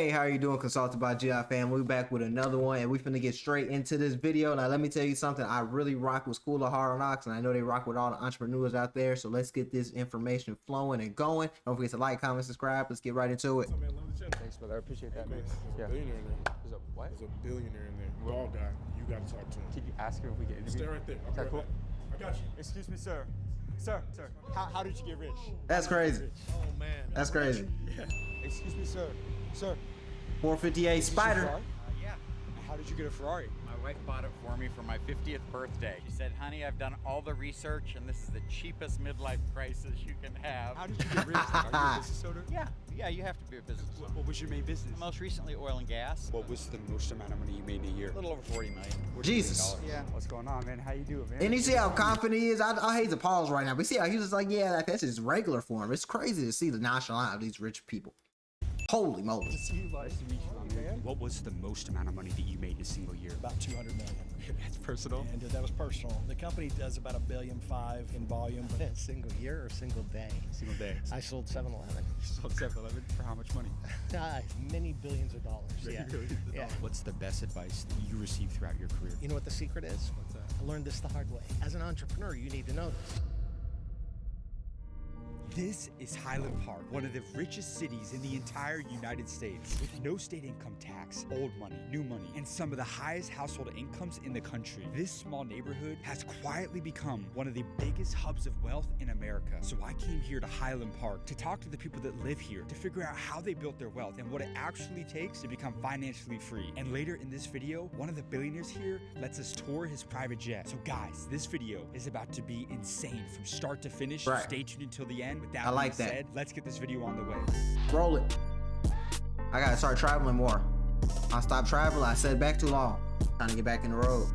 Hey, how you doing, Consulted by GI fam? We back with another one, and we finna get straight into this video. Now, let me tell you something. I really rock with School of Hard Knocks, and I know they rock with all the entrepreneurs out there. So let's get this information flowing and going. Don't forget to like, comment, subscribe. Let's get right into it. Thanks, brother. I appreciate that, man. There's a billionaire in there. There's a what? There's a billionaire in there. Bald guy. You got to talk to him. Can you ask him if we get interviewed? Stay right there. Okay, cool. I got you. Excuse me, sir. Sir. How did you get rich? That's crazy. Oh, man. That's crazy. Yeah. Excuse me, sir. Sir. 458 Spider. Yeah. How did you get a Ferrari? My wife bought it for me for my 50th birthday. She said, honey, I've done all the research and this is the cheapest midlife crisis you can have. How did you get rich? Are you a business owner? Yeah, you have to be a business owner. What was your main business? Most recently, oil and gas. What was the most amount of money you made in a year? A little over 40 million. Jesus. Yeah. What's going on, man? How you doing, man? And you see how confident he is? I hate to pause right now, but see how he's just like, yeah, like, that's just regular for him. It's crazy to see the nonchalance of these rich people. Holy moly. Nice to meet you, man. What was the most amount of money that you made in a single year? About 200 million. That's personal. And that was personal. The company does about $1.5 billion in volume. A single year or single day? Single day. I sold 7-Eleven. You sold 7-Eleven for how much money? Many billions of dollars. Yeah. What's the best advice that you received throughout your career? You know what the secret is? What's that? I learned this the hard way. As an entrepreneur, you need to know this. This is Highland Park, one of the richest cities in the entire United States, with no state income tax, old money, new money, and some of the highest household incomes in the country. This small neighborhood has quietly become one of the biggest hubs of wealth in America. So I came here to Highland Park to talk to the people that live here, to figure out how they built their wealth and what it actually takes to become financially free. And later in this video, one of the billionaires here lets us tour his private jet. So guys, this video is about to be insane from start to finish. Right. Stay tuned until the end. With that I like being that. said, let's get this video on the way. Roll it. I gotta start traveling more. I stopped traveling. I sat back too long. Trying to get back in the road.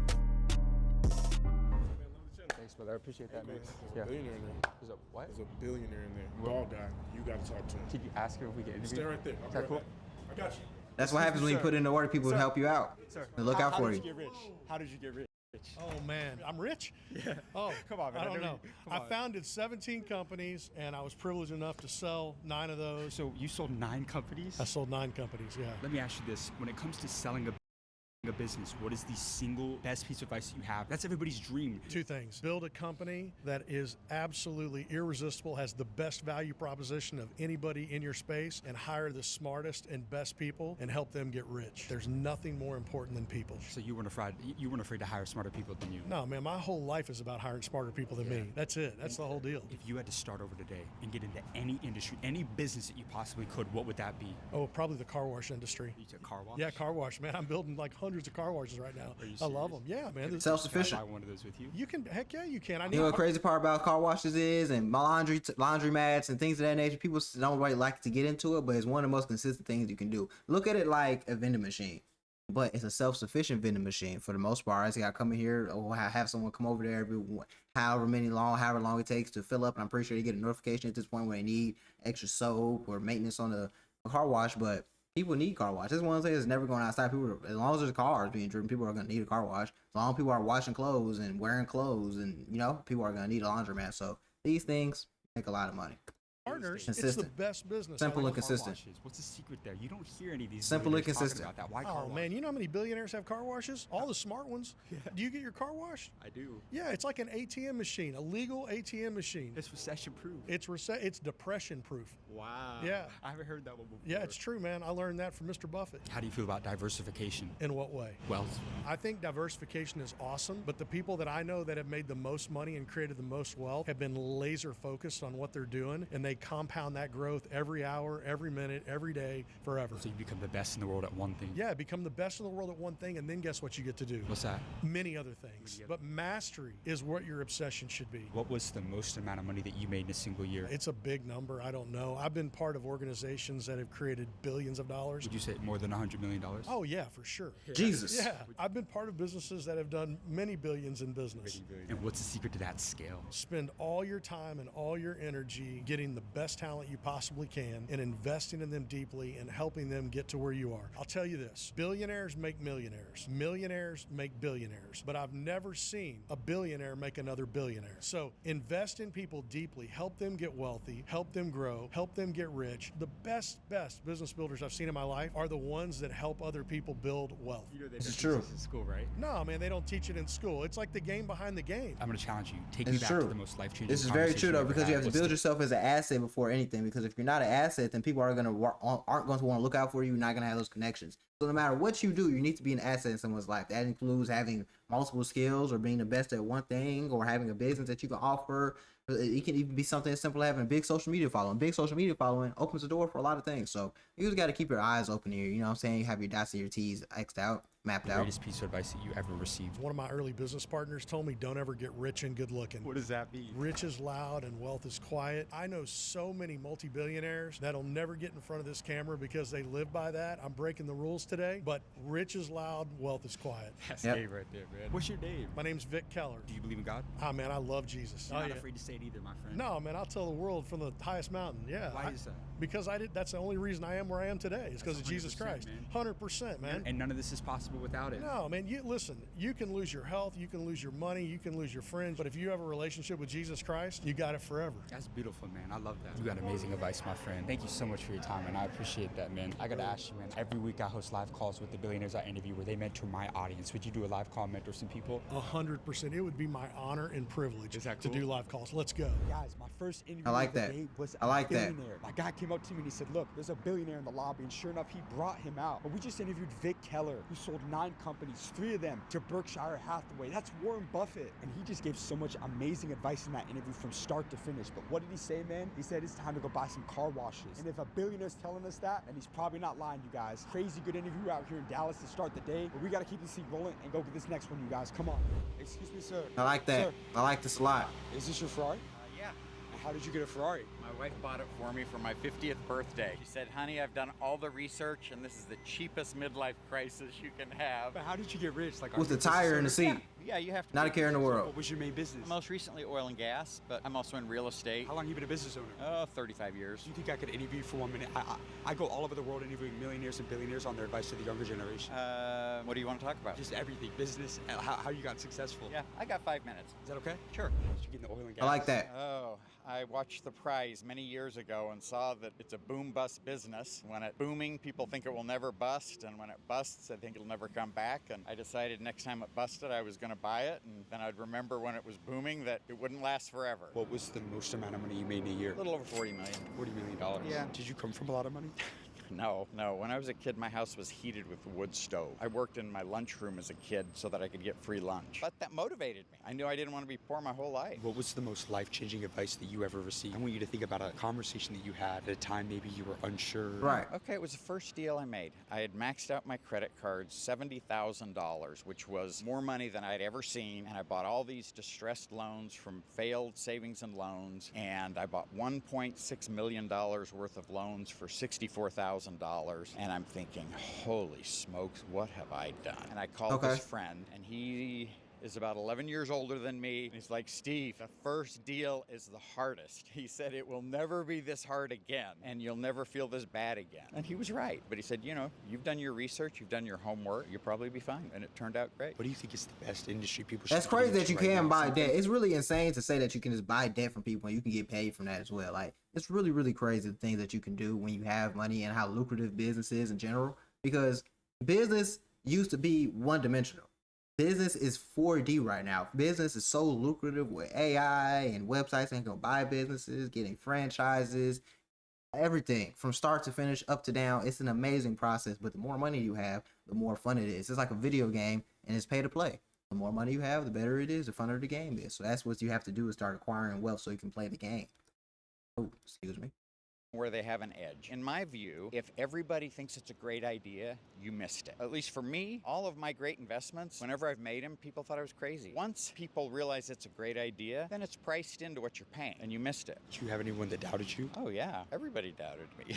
Thanks, brother. I appreciate that, man. There's a billionaire in there. There's a what? There's a billionaire in there. Bald guy. You got to talk to him. Can you ask him if we get interviewed? Stay right there. Okay, cool. I got you. That's what happens when you put in the order. People will help you out. Sir. And look out How for did you. you get rich? How did you get rich? Oh, man. I'm rich? Yeah. Oh, Come on, man. I don't know. I on. founded 17 companies, and I was privileged enough to sell 9 of those. So you sold 9 companies? I sold 9 companies, yeah. Let me ask you this. When it comes to selling a business, what is the single best piece of advice that you have? That's everybody's dream. 2 things. Build a company that is absolutely irresistible, has the best value proposition of anybody in your space, and hire the smartest and best people and help them get rich. There's nothing more important than people. So you weren't afraid to hire smarter people than you. No, man, my whole life is about hiring smarter people than me. That's it. That's the whole deal. If you had to start over today and get into any industry, any business that you possibly could, what would that be? Oh, probably the car wash industry. You took car wash? Yeah, car wash, man. I'm building like hundreds of car washes right now. Are you I love serious? them. Yeah, man. Can I Self-sufficient. buy one of those with you? You can, heck yeah, you can. I You know need what crazy part about car washes is, and my laundry mats and things of that nature. People don't really like to get into it, but it's one of the most consistent things you can do. Look at it like a vending machine, but it's a self-sufficient vending machine for the most part. I just gotta come in here or have someone come over there however long it takes to fill up. And I'm pretty sure you get a notification at this point when they need extra soap or maintenance on the car wash, but people need car wash. This is one of the things that's never going outside. People, as long as there's cars being driven, people are going to need a car wash. As long as people are washing clothes and wearing clothes, and people are going to need a laundromat. So these things make a lot of money. partners. Consistent. It's the best business. Simple I and think. consistent. What's the secret there? You don't hear any of these Simple and billionaires talking consistent. about that. Why car Oh wash? man, you know how many billionaires have car washes? All the smart ones. Yeah. Do you get your car washed? I do. Yeah, it's like an ATM machine, a legal ATM machine. It's recession proof. It's depression proof. Wow. Yeah. I haven't heard that one before. Yeah, it's true, man. I learned that from Mr. Buffett. How do you feel about diversification? In what way? Wealth. I think diversification is awesome, but the people that I know that have made the most money and created the most wealth have been laser focused on what they're doing, and they compound that growth every hour, every minute, every day, forever. So you become the best in the world at one thing. Yeah, become the best in the world at one thing, and then guess what you get to do? What's that? Many other things. But mastery is what your obsession should be. What was the most amount of money that you made in a single year? It's a big number. I don't know. I've been part of organizations that have created billions of dollars. Would you say more than $100 million? Oh, yeah, for sure. Jesus. Yeah. I've been part of businesses that have done many billions in business. And what's the secret to that scale? Spend all your time and all your energy getting the best talent you possibly can and investing in them deeply and helping them get to where you are. I'll tell you this, billionaires make millionaires. Millionaires make billionaires. But I've never seen a billionaire make another billionaire. So invest in people deeply, help them get wealthy, help them grow, help them get rich. The best business builders I've seen in my life are the ones that help other people build wealth. You know they This is don't teach true. this in school, right? No, man, they don't teach it in school. It's like the game behind the game. I'm gonna challenge you. Take It's me back true. to the most life-changing. This is very true conversation though, ever because you had. have to What's build the- yourself as an asset before anything. Because if you're not an asset, then people aren't going to want to look out for you. You're not going to have those connections. So no matter what you do, you need to be an asset in someone's life. That includes having multiple skills, or being the best at one thing, or having a business that you can offer. It can even be something as simple as having a big social media following. Big social media following opens the door for a lot of things. So you just got to keep your eyes open here. You know what I'm saying? You have your dots and your T's X'd out, mapped out. Greatest piece of advice that you ever received. One of my early business partners told me, don't ever get rich and good looking. What does that mean? Rich is loud and wealth is quiet. I know so many multi-billionaires that'll never get in front of this camera because they live by that. I'm breaking the rules today, but rich is loud, wealth is quiet. That's Yep. game right there, man. What's your name? My name's Vic Keller. Do you believe in God? Ah, man, I love Jesus. You're Oh, not yeah. afraid to say it either, my friend. No, man, I'll tell the world from the highest mountain. Yeah. Why is that? Because I did. That's the only reason I am where I am today. Is because of Jesus 100%, Christ. man. 100%, man. And none of this is possible without it. No, man, you listen, you can lose your health, you can lose your money, you can lose your friends, but if you have a relationship with Jesus Christ, you got it forever. That's beautiful, man. I love that. You got amazing advice, my friend. Thank you so much for your time, and I appreciate that, man. I gotta ask you, man. Every week I host live calls with the billionaires I interview where they mentor my audience. Would you do a live call and mentor some people? 100%. It would be my honor and privilege Is that to cool? do live calls. Let's go. Guys, my first interview I like of the that. day was I like a that. billionaire. My guy came up to me and he said, look, there's a billionaire in the lobby, and sure enough, he brought him out. But we just interviewed Vic Keller, who sold 9 companies, 3 of them to Berkshire Hathaway. That's Warren Buffett. And he just gave so much amazing advice in that interview from start to finish. But what did he say, man? He said it's time to go buy some car washes. And if a billionaire's telling us that, then he's probably not lying, you guys. Crazy good interview out here in Dallas to start the day. But we got to keep this thing rolling and go get this next one, you guys. Come on. Excuse me, sir. I like that. Sir, I like this a lot. is this your Ferrari? Yeah. How did you get a Ferrari? My wife bought it for me for my 50th birthday. She said, honey, I've done all the research, and this is the cheapest midlife crisis you can have. But how did you get rich? Like, With the tire in the seat. Yeah, you have to. Not a be care in the business world. What was your main business? Most recently, oil and gas, but I'm also in real estate. How long have you been a business owner? 35 years. Do you think I could interview you for 1 minute? I go all over the world interviewing millionaires and billionaires on their advice to the younger generation. What do you want to talk about? Just everything, business, how you got successful. Yeah, I got 5 minutes. Is that okay? Sure. Did you get in the oil and gas? I like that. Oh, I watched The Prize many years ago and saw that it's a boom-bust business. When it's booming, people think it will never bust, and when it busts, I think it'll never come back. And I decided next time it busted, I was going to buy it, and then I'd remember when it was booming that it wouldn't last forever. What was the most amount of money you made in a year? A little over 40 million. $40 million. Yeah. Did you come from a lot of money? No. When I was a kid, my house was heated with a wood stove. I worked in my lunchroom as a kid so that I could get free lunch. But that motivated me. I knew I didn't want to be poor my whole life. What was the most life-changing advice that you ever received? I want you to think about a conversation that you had at a time maybe you were unsure. Right. Okay, it was the first deal I made. I had maxed out my credit cards, $70,000, which was more money than I'd ever seen. And I bought all these distressed loans from failed savings and loans. And I bought $1.6 million worth of loans for $64,000. And I'm thinking, holy smokes, what have I done? And I called Okay. this friend, and he is about 11 years older than me. And he's like, Steve, the first deal is the hardest. He said, it will never be this hard again, and you'll never feel this bad again. And he was right. But he said, you know, you've done your research, you've done your homework, you'll probably be fine. And it turned out great. What do you think is the best industry people should That's get crazy that into you right can now? buy debt. It's really insane to say that you can just buy debt from people and you can get paid from that as well. Like, it's really, really crazy the things that you can do when you have money and how lucrative business is in general. Because business used to be one-dimensional. Business is 4D right now. Business is so lucrative with AI and websites and go buy businesses, getting franchises, everything from start to finish, up to down. It's an amazing process. But the more money you have, the more fun it is. It's like a video game, and it's pay to play. The more money you have, the better it is, the funner the game is. So that's what you have to do, is start acquiring wealth so you can play the game. Oh, excuse me. Where they have an edge. In my view, if everybody thinks it's a great idea, you missed it. At least for me, all of my great investments, whenever I've made them, people thought I was crazy. Once people realize it's a great idea, then it's priced into what you're paying, and you missed it. Did you have anyone that doubted you? Oh yeah, everybody doubted me.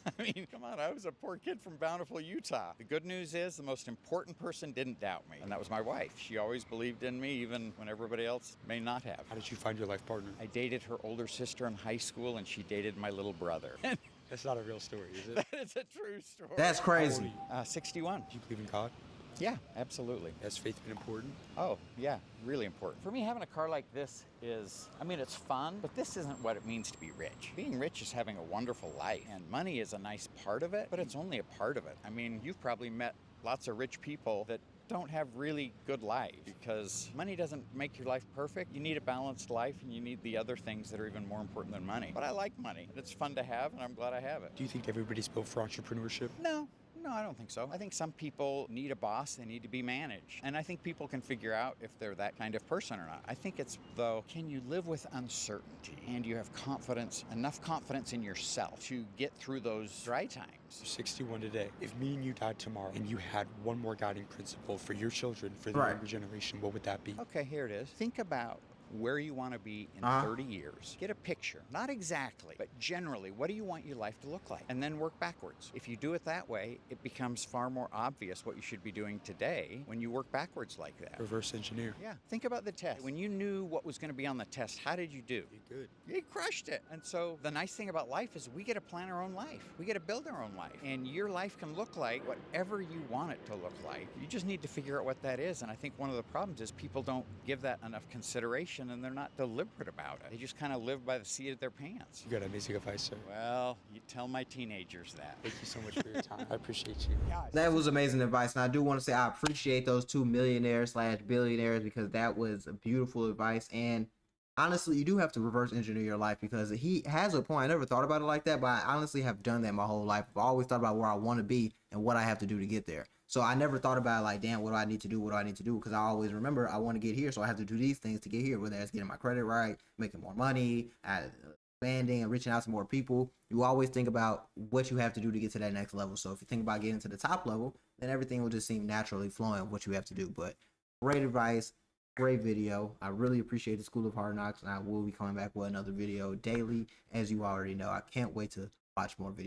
I mean, come on, I was a poor kid from Bountiful, Utah. The good news is the most important person didn't doubt me, and that was my wife. She always believed in me, even when everybody else may not have. How did you find your life partner? I dated her older sister in high school, and she dated my little brother. That's not a real story, is it? That is a true story. That's crazy. 61. Do you believe in God? Yeah, absolutely. Has faith been important? Oh, yeah, really important. For me, having a car like this is, I mean, it's fun, but this isn't what it means to be rich. Being rich is having a wonderful life, and money is a nice part of it, but it's only a part of it. I mean, you've probably met lots of rich people that don't have really good lives because money doesn't make your life perfect. You need a balanced life, and you need the other things that are even more important than money. But I like money. It's fun to have, and I'm glad I have it. Do you think everybody's built for entrepreneurship? No, I don't think so. I think some people need a boss, they need to be managed. And I think people can figure out if they're that kind of person or not. I think it's, though, can you live with uncertainty and you have confidence, enough confidence in yourself to get through those dry times? You're 61 today. If me and you died tomorrow and you had one more guiding principle for your children, for the younger generation, what would that be? Okay, here it is. Think about where you want to be in 30 years. Get a picture. Not exactly, but generally, what do you want your life to look like? And then work backwards. If you do it that way, it becomes far more obvious what you should be doing today when you work backwards like that. Reverse engineer. Yeah. Think about the test. When you knew what was going to be on the test, how did you do? Good. You crushed it. And so the nice thing about life is we get to plan our own life. We get to build our own life. And your life can look like whatever you want it to look like. You just need to figure out what that is. And I think one of the problems is people don't give that enough consideration, and they're not deliberate about it. They just kind of live by the seat of their pants. You got amazing advice, sir. Well, you tell my teenagers that. Thank you so much for your time. I appreciate you. That was amazing advice, and I do want to say I appreciate those two millionaires/billionaires because that was beautiful advice. And honestly, you do have to reverse engineer your life because he has a point. I never thought about it like that, but I honestly have done that my whole life. I've always thought about where I want to be and what I have to do to get there. So I never thought about like, damn, what do I need to do? What do I need to do? Because I always remember I want to get here, so I have to do these things to get here, whether it's getting my credit right, making more money, expanding and reaching out to more people. You always think about what you have to do to get to that next level. So if you think about getting to the top level, then everything will just seem naturally flowing of what you have to do. But great advice, great video. I really appreciate the School of Hard Knocks, and I will be coming back with another video daily, as you already know. I can't wait to watch more videos.